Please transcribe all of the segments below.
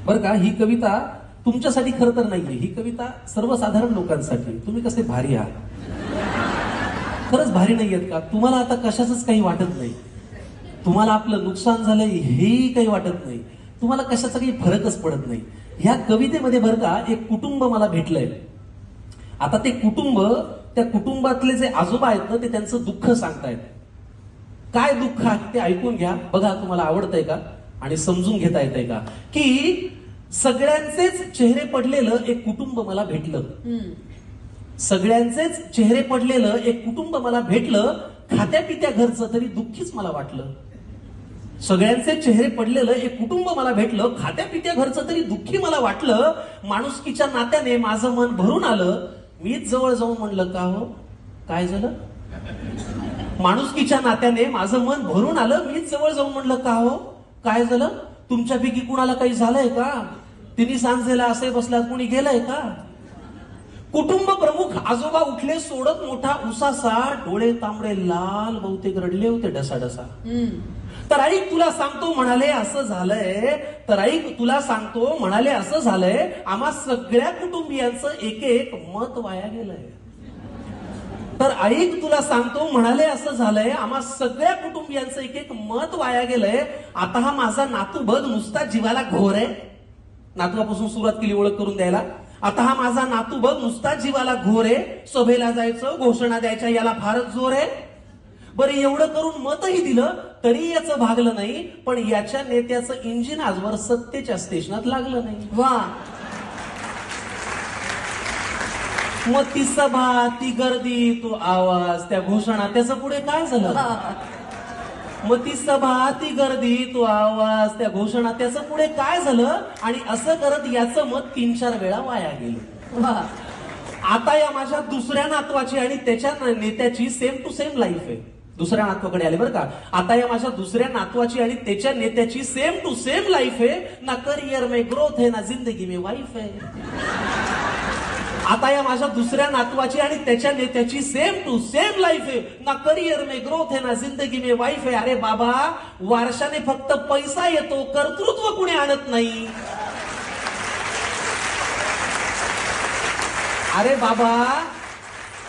बरं का, ही कविता तुमच्यासाठी खरं तर नाहीये, ही कविता सर्वसाधारण लोकांसाठी. तुम्ही कसे भारी आहात, खरंच भारी नाहीयेत का? तुम्हाला आता कशाचंच काही वाटत नाही, तुम्हाला आपलं नुकसान झालंय हेही काही वाटत नाही, तुम्हाला कशाचा काही फरकच पडत नाही. ह्या कवितेमध्ये बरं का एक कुटुंब मला भेटलंय. आता ते कुटुंब, त्या कुटुंबातले जे आजोबा आहेत ना, ते त्यांचं दुःख सांगतायत. काय दुःख आहे ते ऐकून घ्या, बघा तुम्हाला आवडतंय का आणि समजून घेता येतंय का. की सगळ्यांचेच चेहरे पडलेलं एक कुटुंब मला भेटलं, सगळ्यांचेच चेहरे पडलेलं एक कुटुंब मला भेटलं, खात्या पित्या घरचं तरी दुःखीच मला वाटलं. सगळ्यांचे चेहरे पडलेलं एक कुटुंब मला भेटलं, खात्या पित्या घरचं तरी दुःखी मला वाटलं. माणुसकीच्या नात्याने माझं मन भरून आलं, मीच जवळ जाऊन म्हणलं का हो काय झालं. माणुसकीच्या नात्याने माझं मन भरून आलं, मीच जवळ जाऊन म्हणलं का हो काय झालं. तुमच्यापैकी कुणाला काही झालंय का, तिन्ही सांजेला असे बसल्यात, कुणी गेलंय का. कुटुंब प्रमुख आजोबा उठले सोडत मोठा उसासा, डोळे तांबडे लाल, बहुतेक रडले होते डसाडसा. तर ऐक तुला सांगतो म्हणाले असं झालंय, तर ऐक तुला सांगतो म्हणाले असं झालंय, आम्हा सगळ्या कुटुंबियांचं एक एक मत वाया गेलंय. तर ऐक तुला सांगतो म्हणाले असं झालंय, आम्हा सगळ्या कुटुंबियांचं एक एक मत वाया गेलंय. आता हा माझा नातू बघ नुसता जीवाला घोर आहे. नातवापासून सुरुवात केली ओळख करून द्यायला. आता हा माझा नातू बघ नुसता जीवाला घोर आहे, सभेला जायचं, घोषणा द्यायच्या याला फारच जोर आहे. बरं एवढं करून मतही दिलं तरी याचं भागलं नाही, पण याच्या नेत्याचं इंजिन आजवर सत्तेच्या स्टेशनात लागलं नाही. वा. मग ती सभा, ती गर्दी, तो आवाज, त्या घोषणा, त्याचं पुढे काय झालं. मग ती सभा, ती गर्दी, तो आवाज, त्या घोषणा, त्याचं पुढे काय झालं. आणि असं करत याचं मत 3-4 वेळा वाया गेलं. आता या माझ्या दुसऱ्या नातवाची आणि त्याच्या नेत्याची सेम टू सेम लाईफ आहे. दुसऱ्या नातवाकडे आले बरं का. आता या माझ्या दुसऱ्या नातवाची आणि त्याच्या नेत्याची सेम टू सेम लाईफ आहे. ना करियर में ग्रोथ है ना जिंदगी में वाईफ है. आता या माझ्या दुसऱ्या नातवाची आणि त्याच्या नेत्याची सेम टू सेम लाईफ आहे. ना करियर में ग्रोथ है ना जिंदगी में वाईफ है. अरे बाबा, वारशाने फक्त पैसा येतो, कर्तृत्व कुणी आणत नाही. अरे बाबा,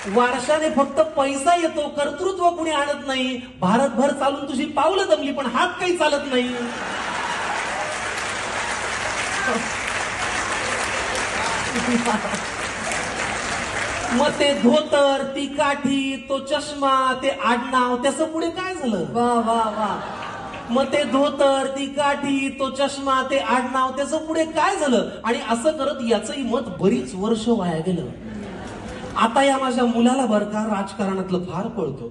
वारशाने फक्त पैसा येतो, कर्तृत्व कुणी आणत नाही. भारतभर चालून तुझी पावलं दमली पण हात काही चालत नाही. मग ते धोतर, ती काठी, तो चष्मा, ते आडनाव, त्याचं पुढे काय झालं. वा वा वा. मग ते धोतर, ती काठी, तो चष्मा, ते आडनाव, त्याचं पुढे काय झालं. आणि असं करत याचंही मत बरीच वर्ष वाया गेलं. आता या माझ्या मुलाला बरं का राजकारणातलं फार कळतं.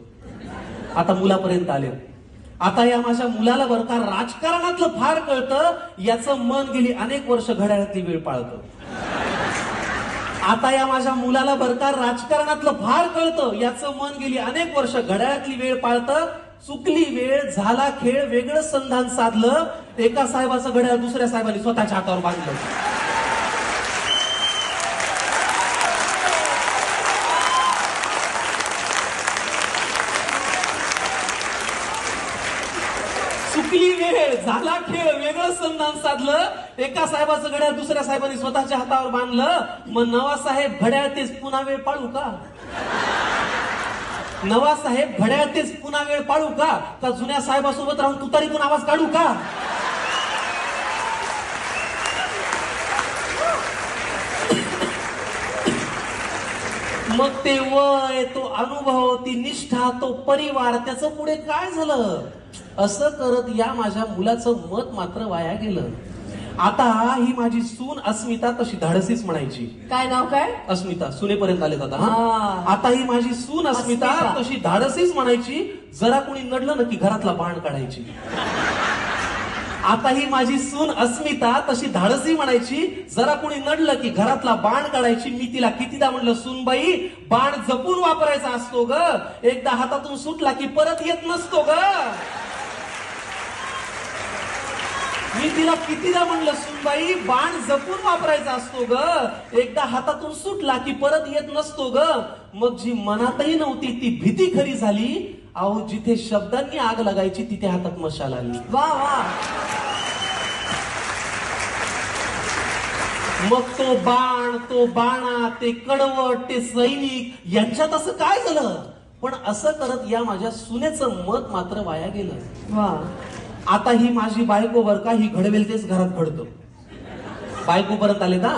आता मुलापर्यंत आले. आता या माझ्या मुलाला बरं का राजकारणातलं फार कळतं. याचं मन गेली अनेक वर्ष घड्याळातली वेळ पाळतं. आता या माझ्या मुलाला बरं का राजकारणातलं फार कळतं. याचं मन गेली अनेक वर्ष घड्याळातली वेळ पाळतं. चुकली वेळ, झाला खेळ, वेगळं संधान साधलं. एका साहेबाचं घड्याळ दुसऱ्या साहेबांनी स्वतःच्या हातावर बांधलं. चुकली वेळ, झाला खेळ, वेगळं संधान साधलं. एका साहेबाचं घड्याळ दुसऱ्या साहेबांनी स्वतःच्या हातावर बांधलं. मग नवा साहेब घड्याळ तेच पुन्हा वेळ पाळू का. नवा साहेब घड्याळ तेच पुन्हा वेळ पाळू का. का जुन्या साहेबासोबत राहून तुतारीतून आवाज काढू का. मग ते वय, तो अनुभव, ती निष्ठा, तो परिवार, त्याचं पुढे काय झालं. असं करत या माझ्या मुलाचं मत मात्र वाया गेलं. आता ही माझी सून अस्मिता तशी धाडसीच म्हणायची. काय नाव काय. अस्मिता. सुनेपर्यंत आले आता. आता ही माझी सून अस्मिता तशी धाडसीच म्हणायची. जरा कोणी नडलं ना की घरातला बाण काढायची. आता ही माझी सून अस्मिता तशी धाडसी म्हणायची. जरा कोणी नडलं की घरातला बाण काढायची. मी तिला कितीदा म्हणलं, सूनबाई बाण जपून वापरायचा असतो ग, एकदा हातातून सुटला की परत येत नसतो ग. मी तिला कितीदा म्हणलं, सुनबाई बाण जपून वापरायचा असतो ग, एकदा हातातून सुटला की परत येत नसतो ग. मग जी मनातही नव्हती ती भीती खरी झाली. अहो, जिथे शब्दांनी आग लागायची तिथे हातात मशाल आली. वा वा. मग तो बाण, तो बाणा, ते कडवट, ते सैनिक यांच्यात असं काय झालं? पण असं करत या माझ्या सुनेचं मत मात्र वाया गेलं. वा. आता ही माझी बायको बर का, ही घडवेल तेच घरात घडतं. बायको परत आले ना.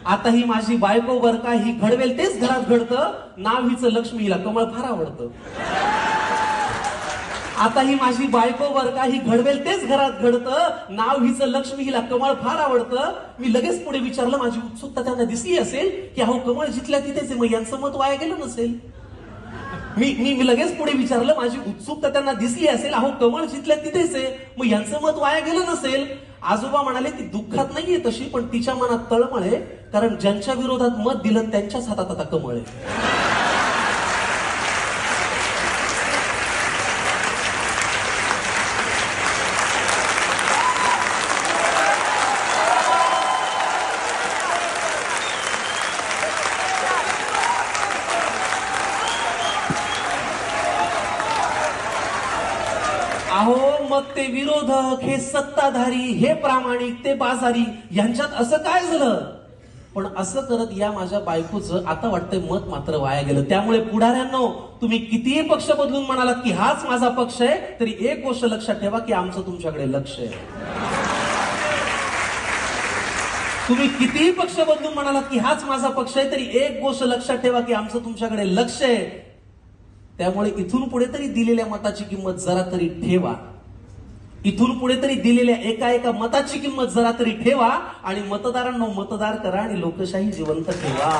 आता ही माझी बायको बर का, ही घडवेल तेच घरात घडतं. नाव हिचं लक्ष्मी, हिला कमळ फार आवडतं. आता ही माझी बायको बर का, ही घडवेल तेच घरात घडतं. नाव हिचं लक्ष्मी, हिला कमळ फार आवडतं. मी लगेच पुढे विचारलं, माझी उत्सुकता त्यांना दिसली असेल की अहो कमळ जिथल्या तिथेच आहे, मग यांचं मत वाया गेलं नसेल. मी लगेच पुढे विचारलं, माझी उत्सुकता त्यांना दिसली असेल, अहो कमळ जिथल्या तिथेच आहे, मग यांचं मत वाया गेलं नसेल. आजोबा म्हणाले, ती दुःखात नाहीये तशी, पण तिच्या मनात तळमळ आहे, कारण ज्यांच्या विरोधात मत दिलं त्यांच्याच हातात आता कमळ आहे. अहो मग ते विरोधक, हे सत्ताधारी, हे प्रामाणिक, ते बाजारी, यांच्यात असं काय झालं? पण असं करत या माझ्या बायकोचं आता वाटतंय मत मात्र वाया गेलं. त्यामुळे पुढाऱ्यांनो, तुम्ही कितीही पक्ष बदलून म्हणालात की हाच माझा पक्ष आहे, तरी एक गोष्ट लक्षात ठेवा की आमचं तुमच्याकडे लक्ष आहे. तुम्ही कितीही पक्ष बदलून म्हणालात की हाच माझा पक्ष आहे, तरी एक गोष्ट लक्षात ठेवा की आमचं तुमच्याकडे लक्ष आहे. त्यामुळे इथून पुढे तरी दिलेल्या मताची किंमत जरा तरी ठेवा. इथून पुढे तरी दिलेल्या एका एका मताची किंमत जरा तरी ठेवा आणि मतदारांनो मतदार करा आणि लोकशाही जिवंत ठेवा.